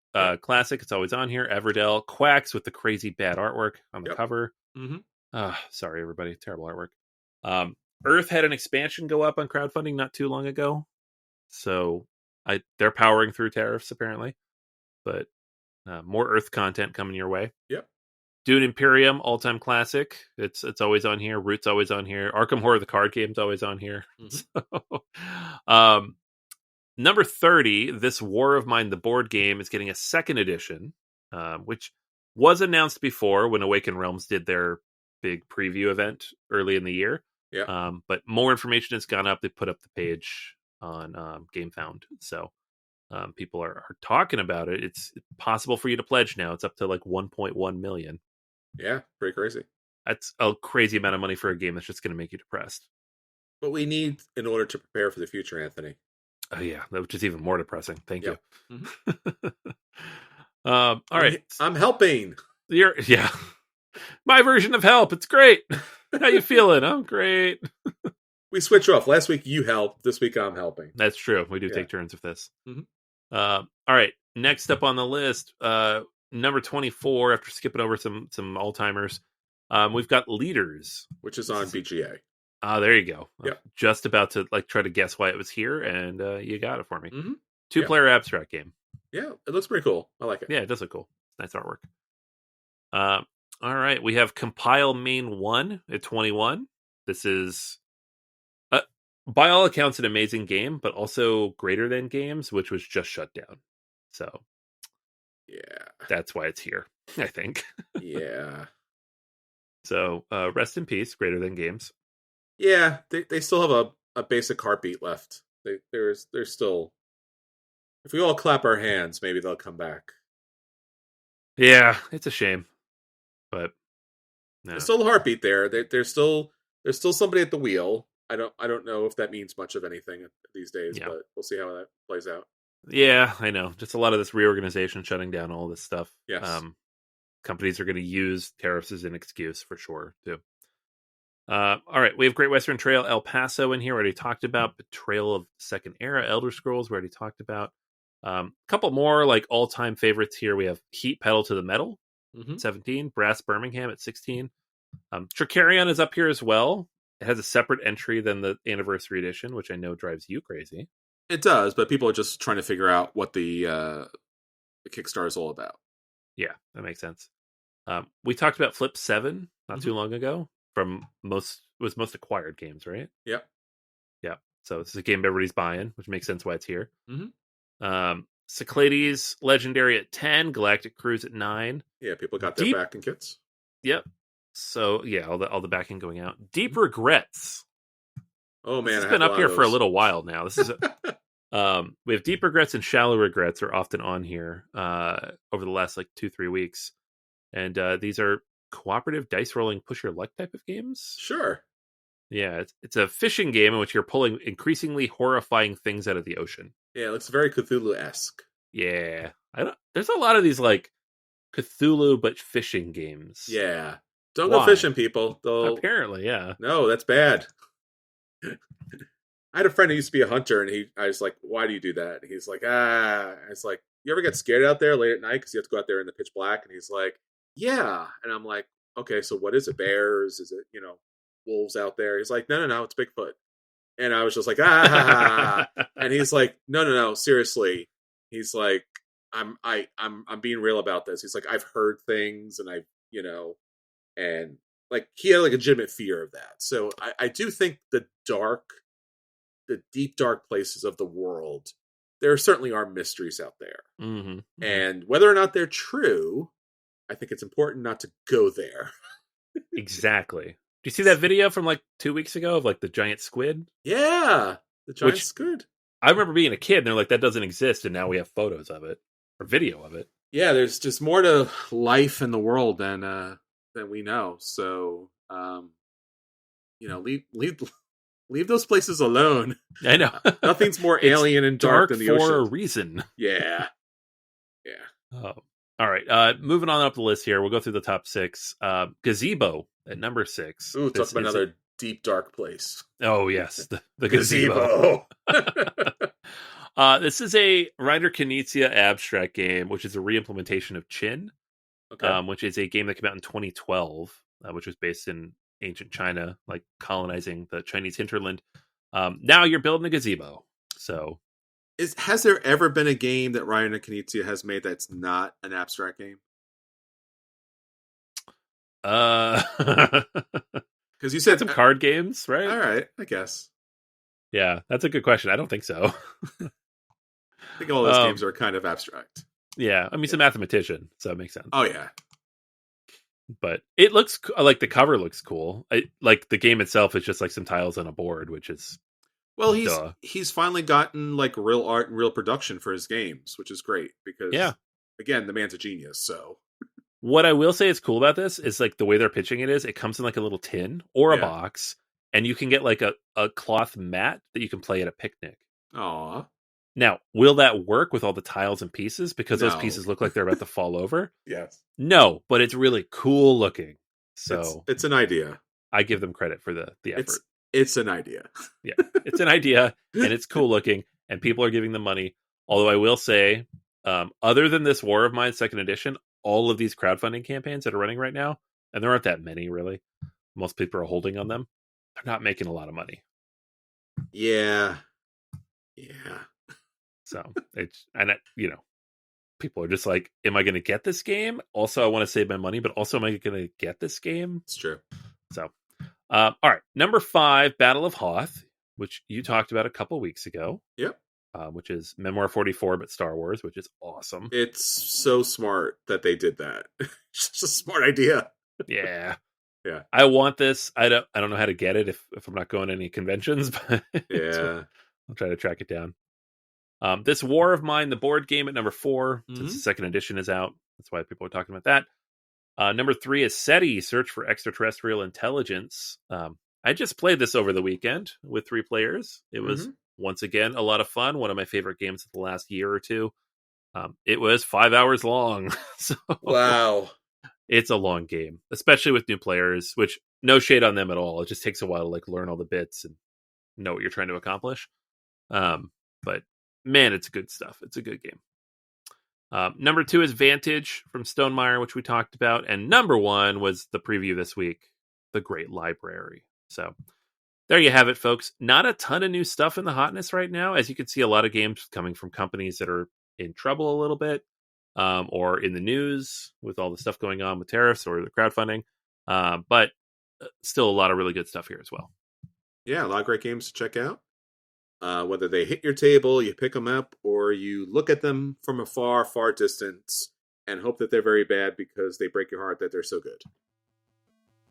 classic. It's always on here. Everdell, Quacks with the crazy bad artwork on the cover.
Mm-hmm.
Sorry, everybody, terrible artwork. Earth had an expansion go up on crowdfunding not too long ago, so they're powering through tariffs apparently. But more Earth content coming your way.
Yep.
Dune Imperium, all-time classic. It's always on here. Root's always on here. Arkham Horror, the card game's always on here.
Mm-hmm.
So, number 30, this War of Mine, the board game, is getting a 2nd edition, which was announced before when Awaken Realms did their big preview event early in the year.
Yeah.
But more information has gone up. They put up the page on GameFound. So people are talking about it. It's possible for you to pledge now. It's up to like 1.1 million.
Yeah, pretty crazy.
That's a crazy amount of money for a game that's just going to make you depressed.
What we need in order to prepare for the future, Anthony.
Oh yeah, which is even more depressing. Thank you.
Mm-hmm.
All right,
I'm helping.
Yeah, my version of help. It's great. How you feeling? I'm great.
We switch off. Last week you helped. This week I'm helping.
That's true. We do take turns with this.
Mm-hmm.
All right. Next up on the list, number 24. After skipping over some all-timers, we've got Leaders,
which is on BGA.
There you go.
Yep.
Just about to try to guess why it was here, and you got it for me.
Mm-hmm.
2-player abstract game.
Yeah, it looks pretty cool. I like it.
Yeah, it does look cool. Nice artwork. All right, we have Compile Main 1 at 21. This is, by all accounts, an amazing game, but also Greater Than Games, which was just shut down. So,
yeah,
that's why it's here, I think.
Yeah.
So, rest in peace, Greater Than Games.
Yeah, they still have a basic heartbeat left. There's still, if we all clap our hands, maybe they'll come back.
Yeah, it's a shame, but no.
There's still a heartbeat there. There's still somebody at the wheel. I don't know if that means much of anything these days, but we'll see how that plays out.
Yeah, I know. Just a lot of this reorganization, shutting down all this stuff.
Yes.
Companies are going to use tariffs as an excuse for sure, too. All right, we have Great Western Trail El Paso in here. We already talked about Betrayal of Second Era, Elder Scrolls. We already talked about. A couple more all-time favorites here. We have Heat Pedal to the Metal, 17. Brass Birmingham at 16. Tricarion is up here as well. It has a separate entry than the Anniversary Edition, which I know drives you crazy.
It does, but people are just trying to figure out what the Kickstarter is all about.
Yeah, that makes sense. We talked about Flip 7 not too long ago. From most acquired games, right?
Yep.
Yeah. So this is a game everybody's buying, which makes sense why it's here. Cyclades Legendary at 10, Galactic Cruise at 9.
Yeah, people got their backing kits.
Yep. So yeah, all the backing going out. Deep Regrets.
Oh man,
it's been up here for a little while now. This is we have Deep Regrets and Shallow Regrets are often on here over the last 2-3 weeks, and these are cooperative dice rolling push your luck type of games.
Sure.
Yeah, it's a fishing game in which you're pulling increasingly horrifying things out of the ocean.
Yeah, it looks very Cthulhu-esque.
Yeah. There's a lot of these Cthulhu but fishing games.
Yeah. Don't go fishing, people.
Apparently, yeah.
No, that's bad. I had a friend who used to be a hunter, and I was like, why do you do that? And he's like, I was like, you ever get scared out there late at night because you have to go out there in the pitch black? And he's like, yeah. And I'm like, okay, so what is it? Bears? Is it, wolves out there? He's like, no, it's Bigfoot. And I was just like, and he's like, no, seriously. He's like, I'm being real about this. He's like, I've heard things, and and he had a legitimate fear of that. So I do think the deep, dark places of the world, there certainly are mysteries out there.
Mm-hmm.
And whether or not they're true, I think it's important not to go there.
Exactly. Do you see that video from 2 weeks ago of the giant squid?
Yeah, the giant squid.
I remember being a kid and they're like, that doesn't exist, and now we have photos of it. or video of it.
Yeah, there's just more to life in the world than we know. So, leave those places alone.
I know.
Nothing's more alien and dark than the ocean.
For a reason.
Yeah.
Oh. All right. Moving on up the list here, we'll go through the top 6. Gazebo at number 6.
Ooh, talk about another deep, dark place.
Oh, yes. The Gazebo. This is a Reiner Knizia abstract game, which is a re-implementation of Qin, which is a game that came out in 2012, which was based in ancient China, like colonizing the Chinese hinterland. Now you're building a gazebo. So,
has there ever been a game that Reiner Knizia has made that's not an abstract game?
Because
you said
some card games, right?
All right, I guess.
Yeah, that's a good question. I don't think so.
I think all those games are kind of abstract.
Yeah, I mean, it's a mathematician, so it makes sense.
Oh, yeah.
But it looks like the cover looks cool. Like the game itself is just like some tiles on a board, which is
he's finally gotten like real art and real production for his games, which is great because again, the man's a genius. So
what I will say is cool about this is like the way they're pitching it is it comes in like a little tin or a box, and you can get like a cloth mat that you can play at a picnic.
Aww.
Now, will that work with all the tiles and pieces? Because those pieces look like they're about to fall over?
Yes.
No, but it's really cool looking. So
it's an idea.
I give them credit for the effort.
It's an idea.
Yeah, it's an idea, and it's cool looking, and people are giving them money. Although I will say, other than this War of Mine 2nd edition, all of these crowdfunding campaigns that are running right now, and there aren't that many really, most people are holding on them, they're not making a lot of money.
Yeah.
So people are just like, am I going to get this game? Also, I want to save my money, but also, am I going to get this game?
It's true.
So, all right. Number 5, Battle of Hoth, which you talked about a couple weeks ago.
Yep.
Which is Memoir 44, but Star Wars, which is awesome.
It's so smart that they did that. It's just a smart idea.
Yeah.
Yeah.
I want this. I don't know how to get it if I'm not going to any conventions, but
yeah.
I'll try to track it down. This War of Mine, the board game at number 4, since the 2nd edition is out. That's why people are talking about that. Number 3 is SETI, Search for Extraterrestrial Intelligence. I just played this over the weekend with 3 players. It was, once again, a lot of fun. One of my favorite games of the last year or two. It was 5 hours long. So,
wow.
It's a long game, especially with new players, which no shade on them at all. It just takes a while to like learn all the bits and know what you're trying to accomplish. But man, it's good stuff. It's a good game. Number 2 is Vantage from Stonemaier, which we talked about. And number 1 was the preview this week, The Great Library. So there you have it, folks. Not a ton of new stuff in the hotness right now. As you can see, a lot of games coming from companies that are in trouble a little bit, or in the news with all the stuff going on with tariffs or the crowdfunding. But still a lot of really good stuff here as well.
Yeah, a lot of great games to check out. Whether they hit your table, you pick them up, or you look at them from a far, far distance and hope that they're very bad because they break your heart that they're so good.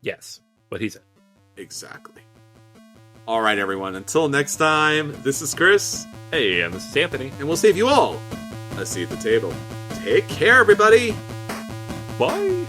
Yes, what he said.
Exactly. All right, everyone. Until next time, this is Chris.
Hey, and this is Anthony.
And we'll save you all a seat at the table. Take care, everybody.
Bye.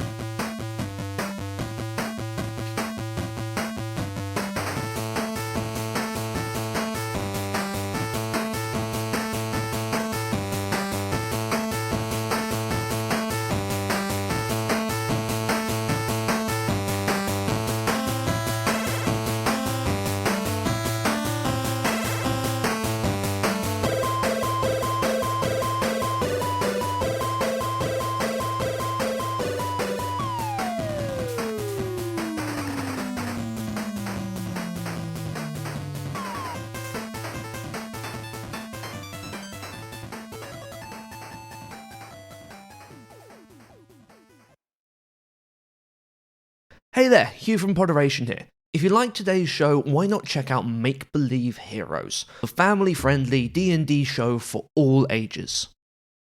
Hey there, Hugh from Poderation here. If you like today's show, why not check out Make Believe Heroes, a family-friendly D&D show for all ages.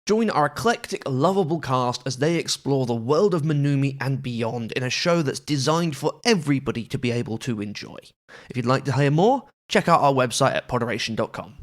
Join our eclectic, lovable cast as they explore the world of Manumi and beyond in a show that's designed for everybody to be able to enjoy. If you'd like to hear more, check out our website at poderation.com.